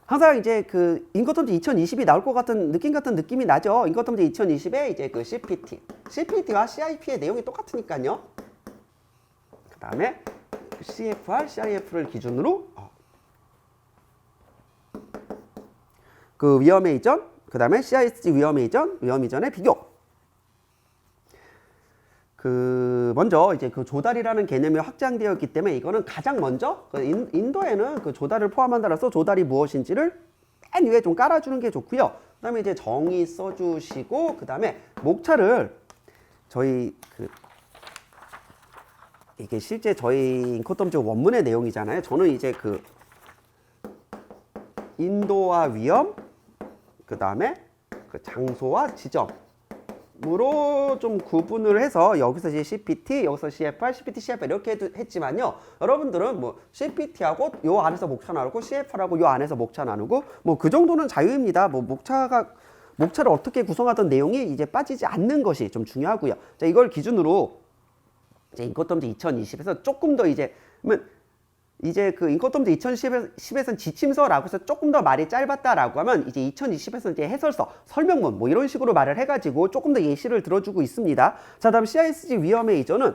항상 이제 그 인코텀즈 2020이 나올 것 같은 느낌이 나죠. 인코텀즈 2020에 이제 그 CPT와 CIP의 내용이 똑같으니까요. 그 다음에 CFR, CIF를 기준으로 그 위험의 이전, 그 다음에 CISG 위험 이전의 비교. 그 먼저 이제 그 조달이라는 개념이 확장되어 있기 때문에 이거는 가장 먼저 그 인도에는 그 조달을 포함한다라서 조달이 무엇인지를 맨 위에 좀 깔아주는 게 좋고요. 그다음에 이제 정의 써주시고 그다음에 목차를 저희 그 이게 실제 저희 인코텀즈 원문의 내용이잖아요. 저는 이제 그 인도와 위험, 그다음에 그 장소와 지점. 으로 좀 구분을 해서 여기서 이제 CPT, 여기서 CFR, CPT, CFR 이렇게 했지만요. 여러분들은 뭐 CPT하고 요 안에서 목차 나누고 CFR하고 요 안에서 목차 나누고 뭐 그 정도는 자유입니다. 뭐 목차를 어떻게 구성하던 내용이 이제 빠지지 않는 것이 좀 중요하고요. 자, 이걸 기준으로 이제 인코텀즈 2020에서 조금 더 이제 그 인코텀즈 2010에서는 지침서라고 해서 조금 더 말이 짧았다라고 하면 이제 2020에서는 이제 해설서, 설명문 뭐 이런 식으로 말을 해가지고 조금 더 예시를 들어주고 있습니다. 자, 다음 CISG 위험의 이전은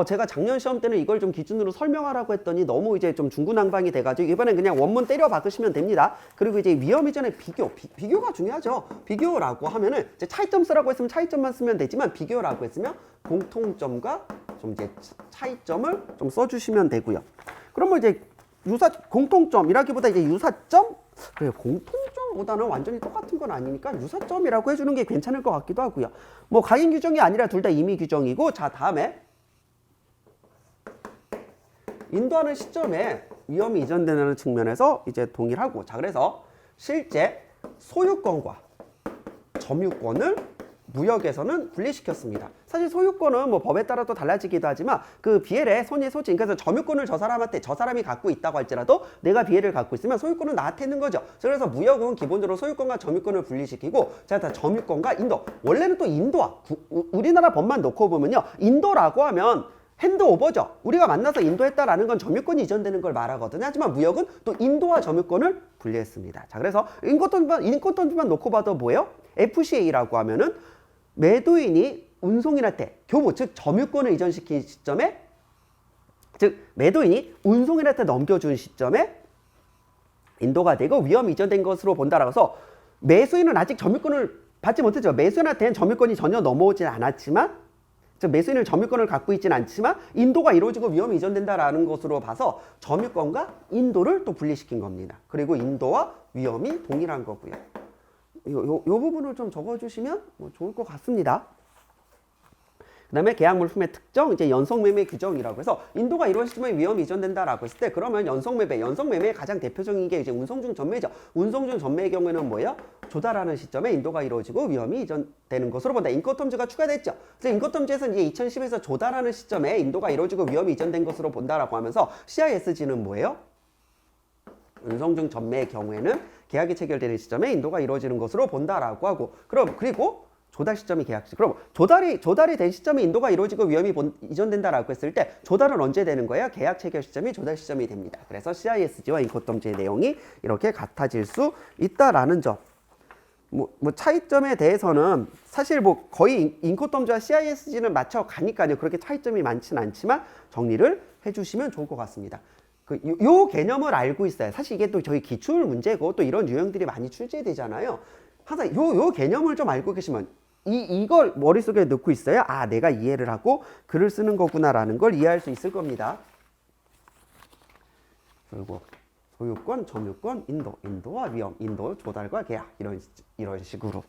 제가 작년 시험 때는 이걸 좀 기준으로 설명하라고 했더니 너무 이제 좀 중구난방이 돼가지고 이번엔 그냥 원문 때려 박으시면 됩니다. 그리고 이제 위험 이전의 비교가 중요하죠. 비교라고 하면은 이제 차이점 쓰라고 했으면 차이점만 쓰면 되지만 비교라고 했으면 공통점과 좀 이제 차이점을 좀 써주시면 되고요. 그러면 이제 공통점이라기보다 이제 유사점? 그래요. 공통점보다는 완전히 똑같은 건 아니니까 유사점이라고 해주는 게 괜찮을 것 같기도 하고요. 뭐 가인 규정이 아니라 둘 다 임의 규정이고, 자, 다음에 인도하는 시점에 위험이 이전되는 측면에서 이제 동일하고, 자, 그래서 실제 소유권과 점유권을 무역에서는 분리시켰습니다. 사실 소유권은 뭐 법에 따라 또 달라지기도 하지만 그 비엘의 손이 소진, 그래서 점유권을 저 사람이 갖고 있다고 할지라도 내가 비엘을 갖고 있으면 소유권은 나한테 있는 거죠. 그래서 무역은 기본적으로 소유권과 점유권을 분리시키고, 자, 다 점유권과 인도. 원래는 또 인도와 우리나라 법만 놓고 보면요, 인도라고 하면 핸드오버죠. 우리가 만나서 인도했다라는 건 점유권이 이전되는 걸 말하거든요. 하지만 무역은 또 인도와 점유권을 분리했습니다. 자, 그래서 인코텀즈만 놓고 봐도 뭐예요? FCA라고 하면은 매도인이 운송인한테 교부, 즉 점유권을 이전시킨 시점에, 즉 매도인이 운송인한테 넘겨준 시점에 인도가 되고 위험이 이전된 것으로 본다라고 해서 매수인은 아직 점유권을 받지 못했죠. 매수인한테는 점유권이 전혀 넘어오진 않았지만, 즉 매수인은 점유권을 갖고 있지는 않지만 인도가 이루어지고 위험이 이전된다라는 것으로 봐서 점유권과 인도를 또 분리시킨 겁니다. 그리고 인도와 위험이 동일한 거고요. 요 부분을 좀 적어주시면 뭐 좋을 것 같습니다. 그 다음에 계약 물품의 특정, 이제 연속매매 규정이라고 해서 인도가 이루어지면 위험이 이전된다라고 했을 때, 그러면 연속매매의 가장 대표적인 게 이제 운송중 전매죠. 운송중 전매의 경우에는 뭐예요? 조달하는 시점에 인도가 이루어지고 위험이 이전되는 것으로 본다. 인코텀즈가 추가됐죠. 그래서 인코텀즈에서 이제 2010에서 조달하는 시점에 인도가 이루어지고 위험이 이전된 것으로 본다라고 하면서 CISG는 뭐예요? 운송중 전매의 경우에는 계약이 체결되는 시점에 인도가 이루어지는 것으로 본다라고 하고, 그리고 조달 시점이 계약 시. 그럼 조달이 된 시점에 인도가 이루어지고 위험이 이전된다라고 했을 때 조달은 언제 되는 거예요? 계약 체결 시점이 조달 시점이 됩니다. 그래서 CISG와 인코텀즈의 내용이 이렇게 같아질 수 있다라는 점. 뭐 차이점에 대해서는 사실 뭐 거의 인코텀즈와 CISG는 맞춰 가니까요. 그렇게 차이점이 많지는 않지만 정리를 해주시면 좋을 것 같습니다. 요 개념을 알고 있어야, 사실 이게 또 저희 기출 문제고 또 이런 유형들이 많이 출제되잖아요. 항상 요 개념을 좀 알고 계시면 이걸 머릿속에 넣고 있어야 내가 이해를 하고 글을 쓰는 거구나라는 걸 이해할 수 있을 겁니다. 그리고 소유권, 점유권, 인도와 위험, 인도 조달과 계약 이런 식으로.